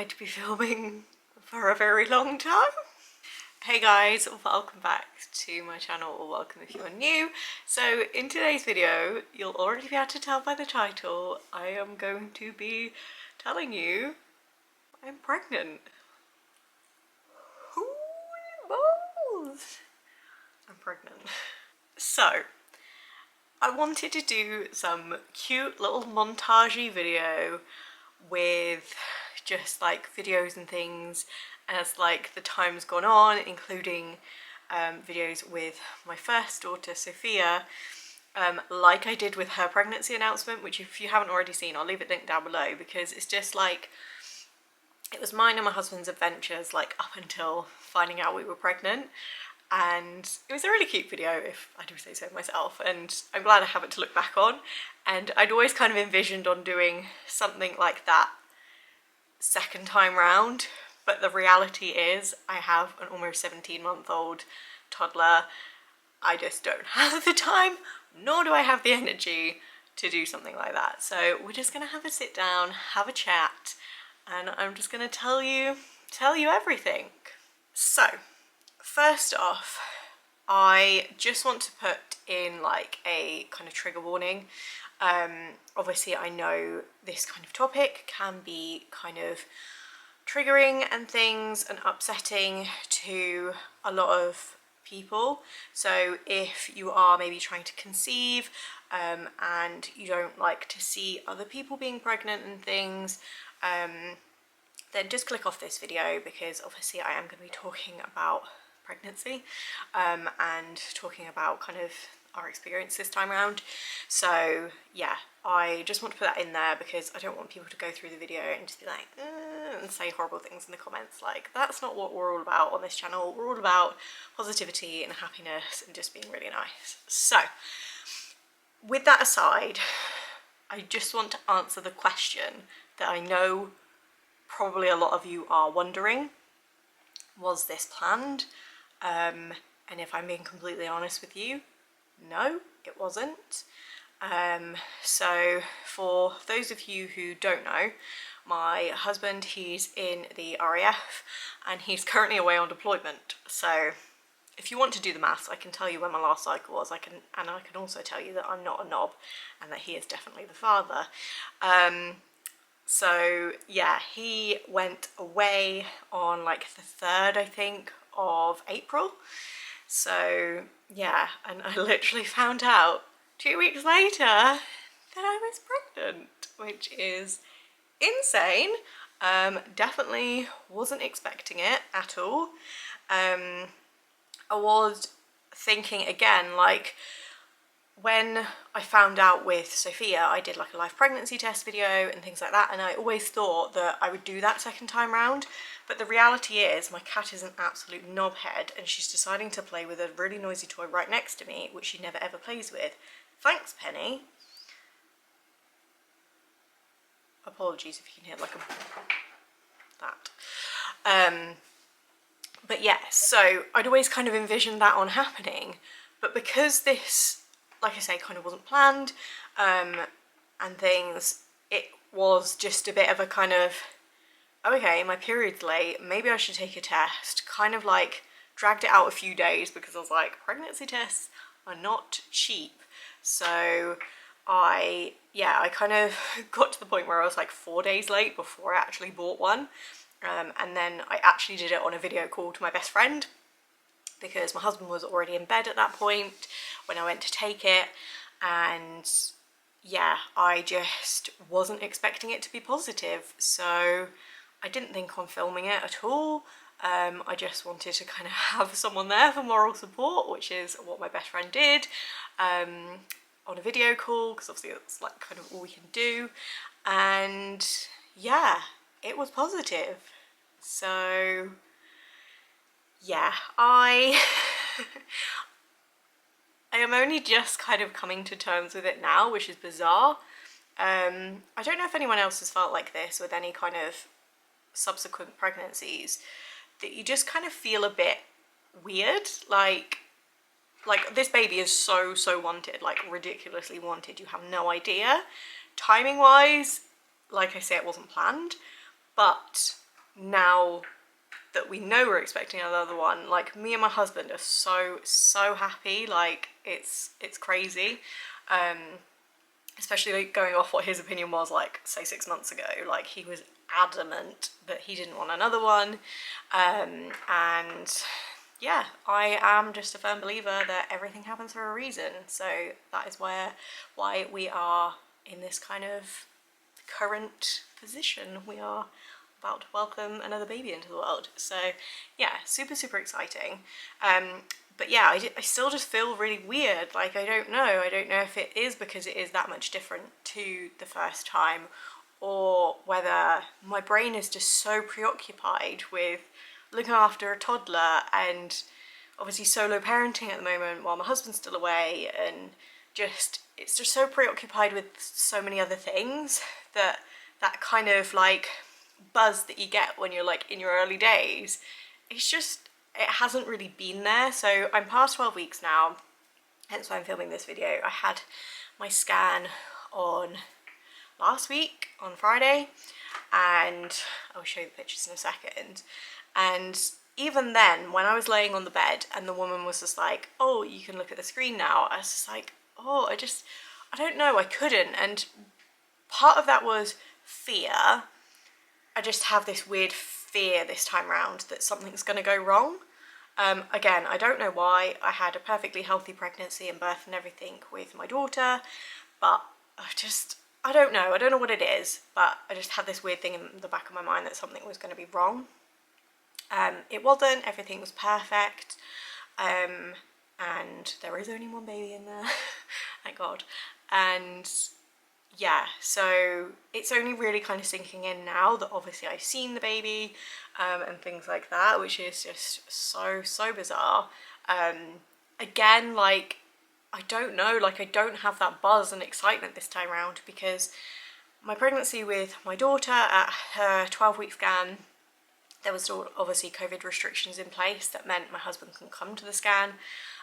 going to be filming for a very long time. Hey guys, welcome back to my channel, or welcome if you're new. So in today's video, you'll already be able to tell by the title, I am going to be telling you I'm pregnant. Holy balls! I'm pregnant. So, I wanted to do some cute little montagey video with just like videos and things as like the time's gone on, including videos with my first daughter Sophia, like I did with her pregnancy announcement, which if you haven't already seen, I'll leave it linked down below, because it's just like, it was mine and my husband's adventures like up until finding out we were pregnant. And it was a really cute video, if I do say so myself, and I'm glad I have it to look back on. And I'd always kind of envisioned on doing something like that second time round, but the reality is I have an almost 17-month-old toddler. I just don't have the time, nor do I have the energy to do something like that. So we're just gonna have a sit down, have a chat, and I'm just gonna tell you everything. So first off, I just want to put in like a kind of trigger warning. Obviously I know this kind of topic can be kind of triggering and things and upsetting to a lot of people. So if you are maybe trying to conceive and you don't like to see other people being pregnant and things, then just click off this video, because obviously I am going to be talking about pregnancy and talking about kind of our experience this time around. So yeah, I just want to put that in there because I don't want people to go through the video and just be like and say horrible things in the comments. Like, that's not what we're all about on this channel. We're all about positivity and happiness and just being really nice. So with that aside, I just want to answer the question that I know probably a lot of you are wondering. Was this planned? And if I'm being completely honest with you, no, it wasn't. So for those of you who don't know, my husband, he's in the RAF and he's currently away on deployment. So if you want to do the maths, I can tell you when my last cycle was. I can also tell you that I'm not a knob and that he is definitely the father. So yeah, he went away on like the 3rd, I think, of April. So yeah, and I literally found out 2 weeks later that I was pregnant, which is insane. Definitely wasn't expecting it at all. I was thinking again, like, when I found out with Sophia, I did like a live pregnancy test video and things like that, and I always thought that I would do that second time round. But the reality is my cat is an absolute knobhead and she's deciding to play with a really noisy toy right next to me, which she never ever plays with. Thanks, Penny. Apologies if you can hear like that. But yeah, so I'd always kind of envisioned that on happening, but because this, like I say, kind of wasn't planned and things, it was just a bit of a kind of, okay, my period's late, maybe I should take a test. Kind of like dragged it out a few days because I was like, pregnancy tests are not cheap. So I kind of got to the point where I was like 4 days late before I actually bought one. And then I actually did it on a video call to my best friend, because my husband was already in bed at that point when I went to take it. And yeah, I just wasn't expecting it to be positive. So I didn't think on filming it at all. I just wanted to kind of have someone there for moral support, which is what my best friend did on a video call, because obviously it's like kind of all we can do. And yeah, it was positive. So yeah, I am only just kind of coming to terms with it now, which is bizarre. I don't know if anyone else has felt like this with any kind of subsequent pregnancies, that you just kind of feel a bit weird, like this baby is so wanted, like ridiculously wanted. You have no idea. Timing wise, like I say, it wasn't planned, but now that we know we're expecting another one, like me and my husband are so happy. Like it's crazy. Especially like going off what his opinion was, like say 6 months ago. Like he was adamant that he didn't want another one. And yeah, I am just a firm believer that everything happens for a reason. So that is why we are in this kind of current position. We are about to welcome another baby into the world. So yeah, super exciting. But yeah, I still just feel really weird. Like I don't know if it is because it is that much different to the first time, or whether my brain is just so preoccupied with looking after a toddler and obviously solo parenting at the moment while my husband's still away, and it's just so preoccupied with so many other things that kind of like buzz that you get when you're like in your early days, it hasn't really been there. So I'm past 12 weeks now, hence why I'm filming this video. I had my scan on last week on Friday, and I'll show you the pictures in a second. And even then, when I was laying on the bed and the woman was just like, oh, you can look at the screen now, I was just like, oh, I don't know, I couldn't. And part of that was fear. I just have this weird fear this time round that something's going to go wrong. Again, I don't know why. I had a perfectly healthy pregnancy and birth and everything with my daughter, but I don't know what it is, but I just had this weird thing in the back of my mind that something was going to be wrong. It wasn't, everything was perfect, and there is only one baby in there, thank God. And yeah, so it's only really kind of sinking in now that obviously I've seen the baby and things like that, which is just so bizarre. Again, like, I don't know, like I don't have that buzz and excitement this time around, because my pregnancy with my daughter at her 12-week scan, there was obviously COVID restrictions in place that meant my husband couldn't come to the scan.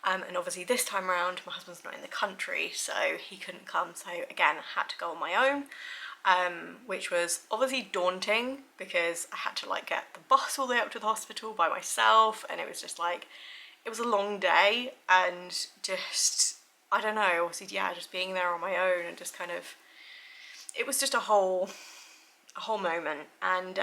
And obviously this time around my husband's not in the country, so he couldn't come, so again I had to go on my own, which was obviously daunting because I had to like get the bus all the way up to the hospital by myself, and it was just like, it was a long day, and just, I don't know, obviously yeah, just being there on my own and just kind of, it was just a whole moment. And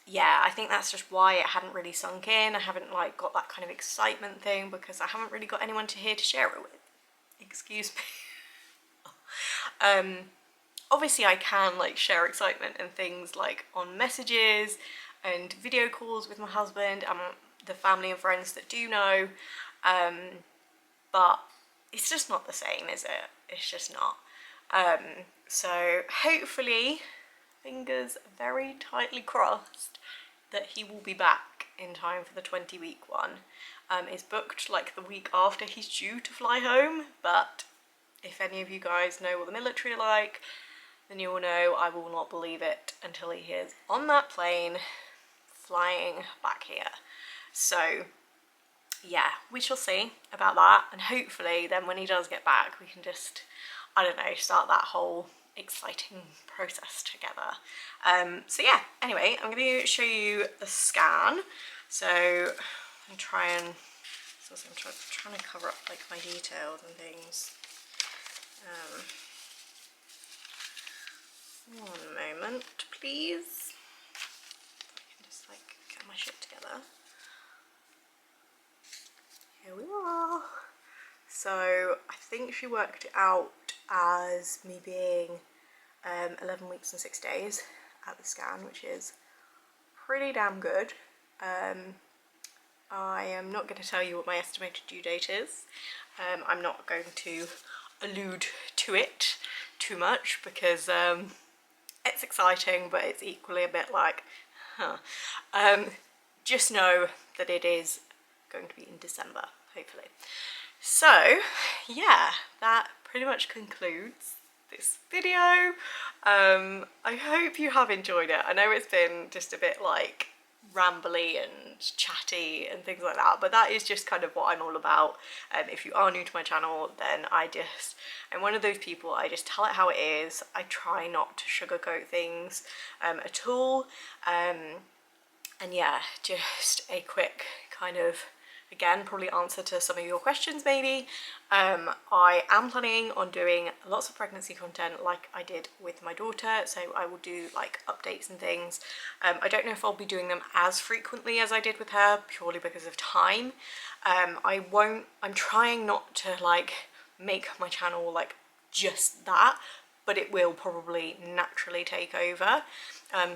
yeah, I think that's just why it hadn't really sunk in. I haven't like got that kind of excitement thing because I haven't really got anyone here to share it with. Excuse me. Obviously I can like share excitement and things like on messages and video calls with my husband and the family and friends that do know, but it's just not the same, is it? It's just not. So hopefully, fingers very tightly crossed, that he will be back in time for the 20-week one. It's booked like the week after he's due to fly home, but if any of you guys know what the military are like, then you will know I will not believe it until he is on that plane flying back here. So yeah, we shall see about that, and hopefully then when he does get back we can just, I don't know, start that whole exciting process together. So yeah, anyway, I'm going to show you the scan. So I'm trying to cover up like my details and things. One moment, please. I can just like get my shit together. Here we are. So I think she worked it out as me being 11 weeks and 6 days at the scan, which is pretty damn good. I am not going to tell you what my estimated due date is. I'm not going to allude to it too much because it's exciting, but it's equally a bit like, huh. Just know that it is going to be in December, hopefully. So yeah, that pretty much concludes this video. I hope you have enjoyed it. I know it's been just a bit like rambly and chatty and things like that, but that is just kind of what I'm all about. If you are new to my channel, then I'm one of those people, I just tell it how it is. I try not to sugarcoat things at all. And yeah, just a quick kind of, again, probably answer to some of your questions maybe. I am planning on doing lots of pregnancy content like I did with my daughter, so I will do like updates and things. I don't know if I'll be doing them as frequently as I did with her, purely because of time. I'm trying not to like make my channel like just that, but it will probably naturally take over.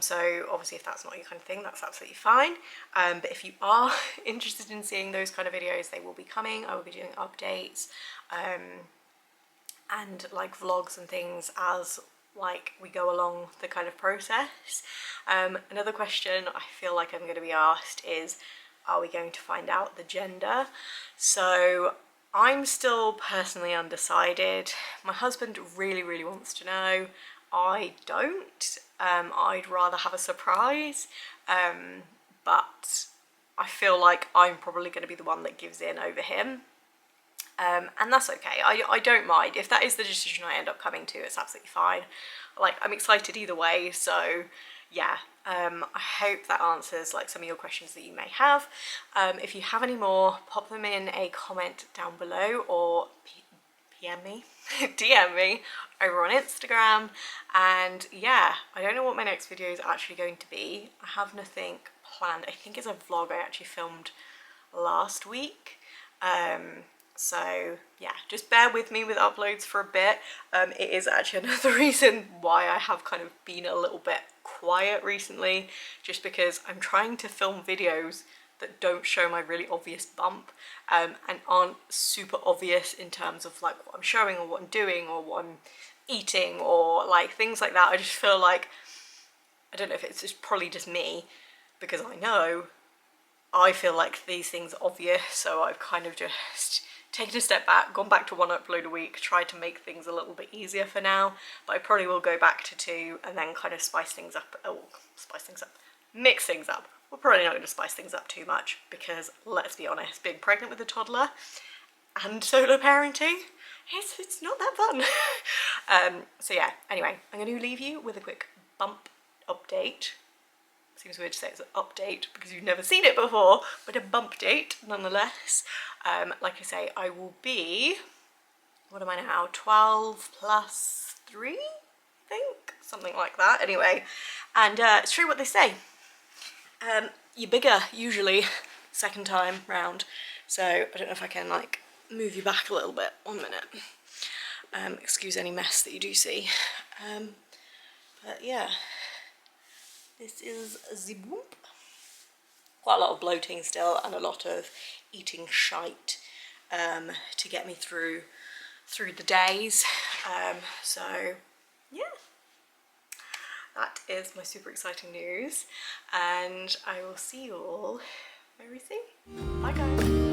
So obviously if that's not your kind of thing, that's absolutely fine. But if you are interested in seeing those kind of videos, they will be coming. I will be doing updates and like vlogs and things as like we go along the kind of process. Another question I feel like I'm going to be asked is, are we going to find out the gender? So I'm still personally undecided. My husband really wants to know. I don't. I'd rather have a surprise, but I feel like I'm probably going to be the one that gives in over him. And that's okay. I don't mind. If that is the decision I end up coming to, it's absolutely fine. Like, I'm excited either way, so yeah. I hope that answers like some of your questions that you may have. If you have any more, pop them in a comment down below, or PM me, DM me over on Instagram. And yeah, I don't know what my next video is actually going to be. I have nothing planned. I think it's a vlog I actually filmed last week. So yeah, just bear with me with uploads for a bit. It is actually another reason why I have kind of been a little bit quiet recently, just because I'm trying to film videos that don't show my really obvious bump, and aren't super obvious in terms of like what I'm showing or what I'm doing or what I'm eating or like things like that. I just feel like, I don't know if it's just probably just me, because I feel like these things are obvious, so I've kind of just taken a step back, gone back to 1 upload a week, tried to make things a little bit easier for now, but I probably will go back to 2 and then kind of mix things up. We're probably not going to spice things up too much, because let's be honest, being pregnant with a toddler and solo parenting, it's not that fun. So yeah, anyway, I'm going to leave you with a quick bump update. Seems weird to say it's an update because you've never seen it before, but a bump date nonetheless. Like I say, I will be, what am I now, 12 plus 3, I think? Something like that, anyway. And it's true what they say. You're bigger, usually, second time round. So I don't know if I can, like, move you back a little bit. 1 minute. Excuse any mess that you do see. But yeah. This is the bump. Quite a lot of bloating still and a lot of eating shite to get me through the days. So yeah, that is my super exciting news, and I will see you all very soon. Bye guys.